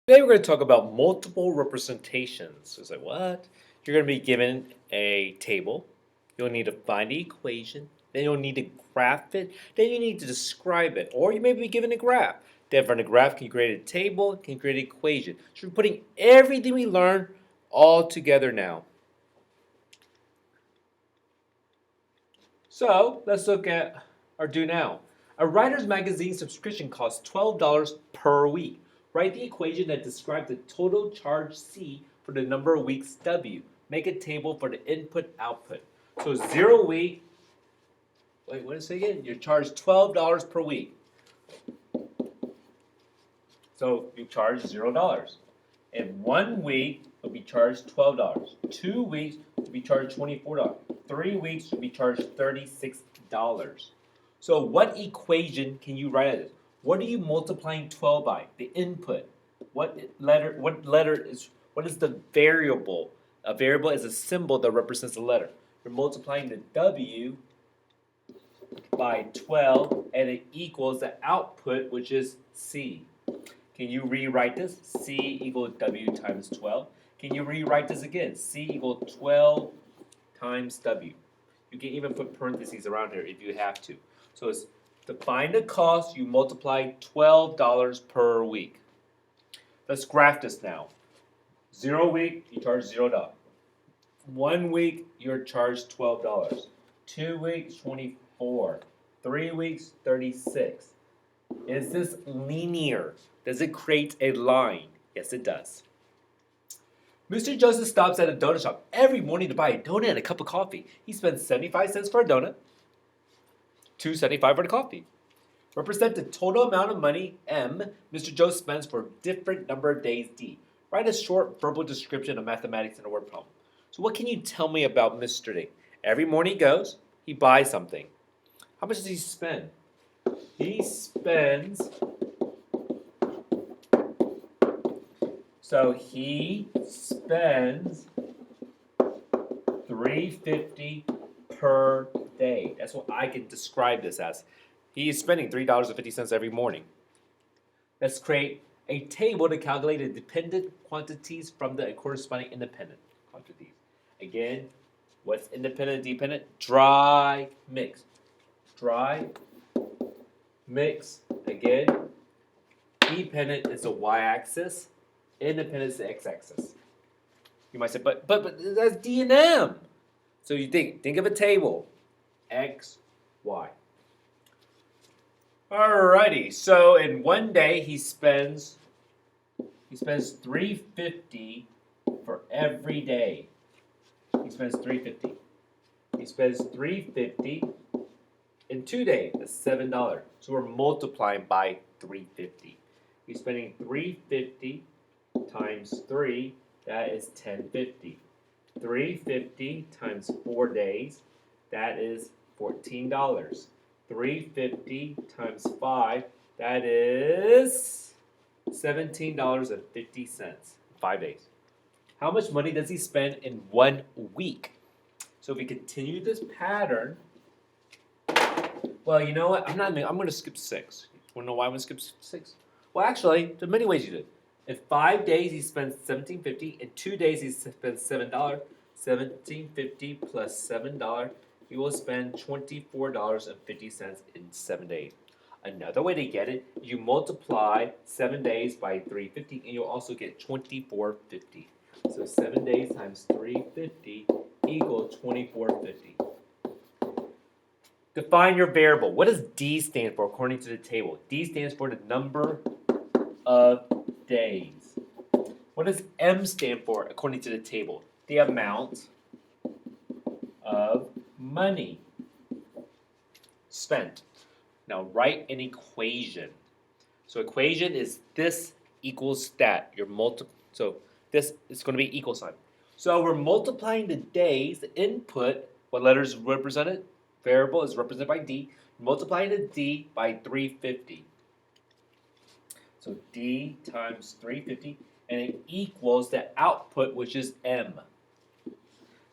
Today we're going to talk about multiple representations. It's like, what? You're going to be given a table. You'll need to find the equation. Then you'll need to graph it. Then you need to describe it. Or you may be given a graph. Then from the graph, can you create a table? Can you create an equation? So we're putting everything we learned all together now. So let's look at our do now. A writer's magazine subscription costs $12 per week. Write the equation that describes the total charge C for the number of weeks W. Make a table for the input output. So 0 week, wait, what is it again? You're charged $12 per week. So you charge $0. In 1 week, you'll be charged $12. 2 weeks, you'll be charged $24. 3 weeks, you'll be charged $36. So what equation can you write as this? What are you multiplying 12 by? The input. What is the variable? A variable is a symbol that represents a letter. You're multiplying the W by 12 and it equals the output, which is C. Can you rewrite this? C equals W times 12. Can you rewrite this again? C equals 12 times W. You can even put parentheses around here if you have to. So it's to find the cost, you multiply $12 per week. Let's graph this now. 0 week, you charge $0. 1 week, you're charged $12. 2 weeks, $24. 3 weeks, $36. Is this linear? Does it create a line? Yes, it does. Mr. Joseph stops at a donut shop every morning to buy a donut and a cup of coffee. He spends 75 cents for a donut, $2.75 for the coffee. Represent the total amount of money, M, Mr. Joe spends for a different number of days, D. Write a short verbal description of mathematics in a word problem. So what can you tell me about Mr. D? Every morning he goes, he buys something. How much does he spend? He spends, so he spends $3.50 per day. That's what I can describe this as. He is spending $3.50 every morning. Let's create a table to calculate the dependent quantities from the corresponding independent quantities. Again, what's independent and dependent? Dry mix. Dry mix. Again, dependent is the y-axis. Independent is the x-axis. You might say, but that's D and M. So you think of a table. X, Y. Alrighty, so in 1 day he spends $3.50 for every day. He spends $3.50. He spends $3.50 in 2 days. That's $7. So we're multiplying by $3.50. He's spending $3.50 times 3. That is $10.50. $3.50 times 4 days. That is $14. $3.50 times 5. That is $17.50. 5 days. How much money does he spend in 1 week? So if we continue this pattern, well, you know what? I'm going to skip 6. Want to know why I'm going to skip 6? Well, actually, there are many ways you do it. In 5 days, he spends $17.50. In 2 days, he spends $7. $17.50 plus $7. He will spend $24.50 in 7 days. Another way to get it, you multiply 7 days by $3.50, and you'll also get $24.50. So 7 days times $3.50 equals $24.50. Define your variable. What does D stand for according to the table? D stands for the number of days. What does M stand for according to the table? The amount of money spent. Now write an equation. So equation is this equals that. So this is going to be equal sign. So we're multiplying the days, the input, what letter is represented? Variable is represented by D. Multiplying the D by 350. So D times 350, and it equals the output, which is M.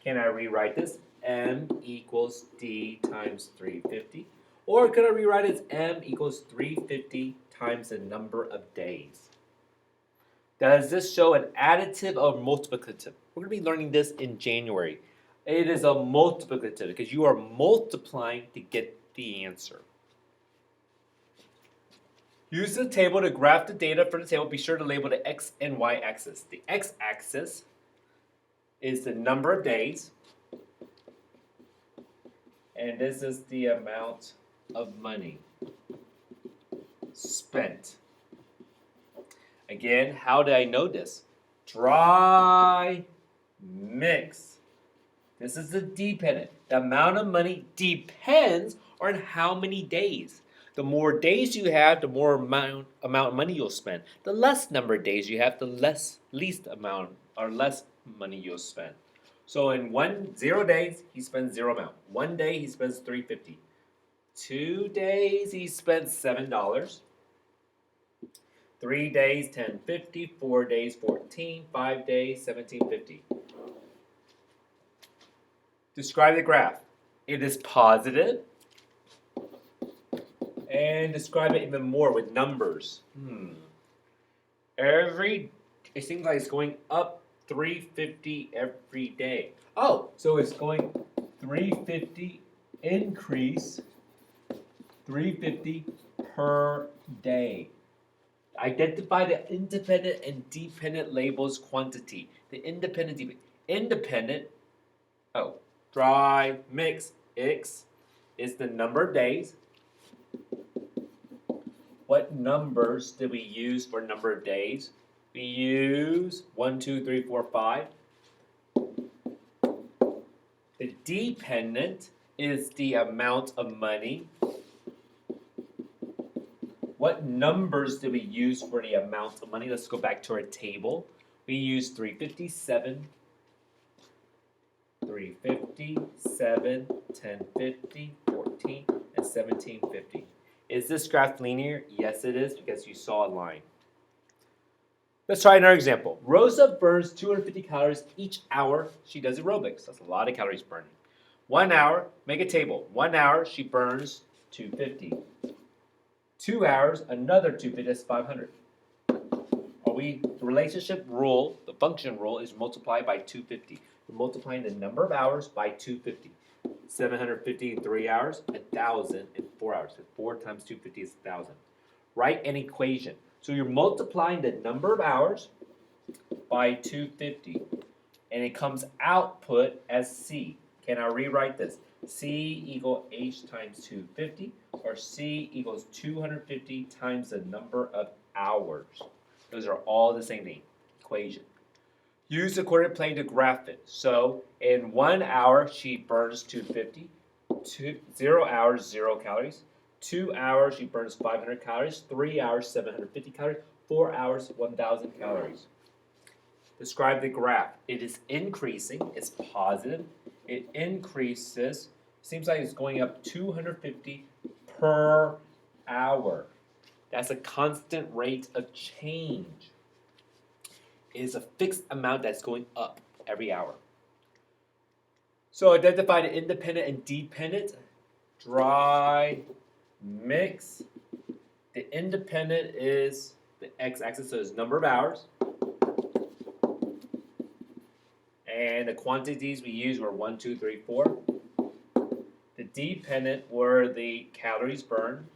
Can I rewrite this? M equals D times 350. Or could I rewrite it as M equals 350 times the number of days? Does this show an additive or multiplicative? We're going to be learning this in January. It is a multiplicative because you are multiplying to get the answer. Use the table to graph the data for the table. Be sure to label the x and y axis. The x axis is the number of days, and this is the amount of money spent. Again, how did I know this? Dry mix. This is the dependent. The amount of money depends on how many days. The more days you have, the more amount of money you'll spend. The less number of days you have, the less money you'll spend. So in 0 days, he spends 0 amount. 1 day, he spends $3.50. 2 days, he spends $7. 3 days, $10.50. 4 days, $14. 5 days, $17.50. Describe the graph. It is positive. And describe it even more with numbers. It seems like it's going up $3.50 every day. Oh, so it's going $3.50 increase, $3.50 per day. Identify the independent and dependent labels quantity. The independent, dry mix, X is the number of days. What numbers did we use for number of days? We use 1, 2, 3, 4, 5. The dependent is the amount of money. What numbers did we use for the amount of money? Let's go back to our table. We used 357, 357, 1050, 14, and 1750. Is this graph linear? Yes, it is, because you saw a line. Let's try another example. Rosa burns 250 calories each hour she does aerobics. That's a lot of calories burning. 1 hour, make a table. 1 hour, she burns 250. 2 hours, another 250, that's 500. The relationship rule, the function rule, is multiplied by 250. We're multiplying the number of hours by 250. 750 in 3 hours, 1,000 in 4 hours. So 4 times 250 is 1,000. Write an equation. So you're multiplying the number of hours by 250, and it comes output as C. Can I rewrite this? C equals H times 250, or C equals 250 times the number of hours. Those are all the same equation. Use the coordinate plane to graph it. So in 1 hour, she burns 250. 0 hours, 0 calories. 2 hours, she burns 500 calories. 3 hours, 750 calories. 4 hours, 1,000 calories. Describe the graph. It is increasing. It's positive. It increases. Seems like it's going up 250 per hour. That's a constant rate of change. It is a fixed amount that's going up every hour. So identify the independent and dependent. Dry mix. The independent is the x-axis, so it's number of hours. And the quantities we used were 1, 2, 3, 4. The dependent were the calories burned.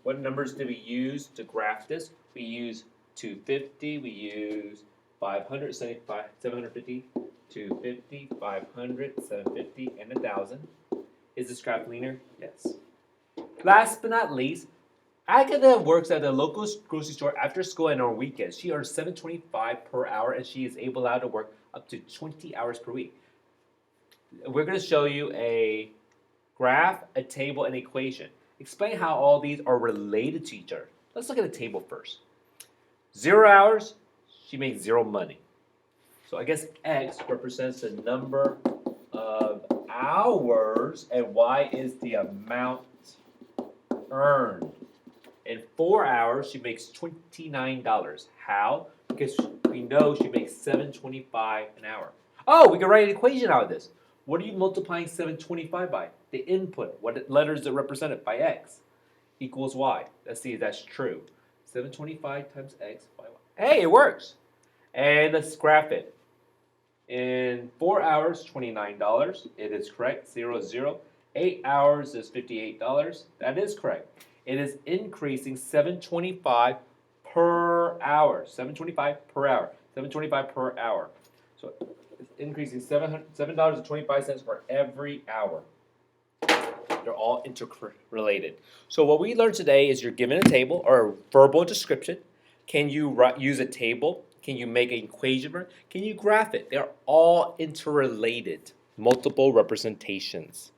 What numbers did we use to graph this? We used 250, we use 500, 750, 250, 500, 750, and 1,000. Is this graph linear? Yes. Last but not least, Agatha works at a local grocery store after school and on weekends. She earns $7.25 per hour, and she is allowed to work up to 20 hours per week. We're going to show you a graph, a table, and equation. Explain how all these are related to each other. Let's look at the table first. 0 hours, she makes 0 money. So I guess X represents the number of hours, and Y is the amount earned. In 4 hours, she makes $29. How? Because we know she makes $7.25 an hour. Oh, we can write an equation out of this. What are you multiplying 7.25 by? The input. What letters are represented by X? Equals Y. Let's see if that's true. 725 times x by y. Hey, it works. And let's graph it. In 4 hours, $29. It is correct. 0, 0. 8 hours is $58. That is correct. It is increasing 725 per hour. 725 per hour. 725 per hour. So it's increasing $7.25 for every hour. They're all interrelated. So what we learned today is you're given a table or a verbal description. Can you use a table? Can you make an equation for it? Can you graph it? They're all interrelated. Multiple representations.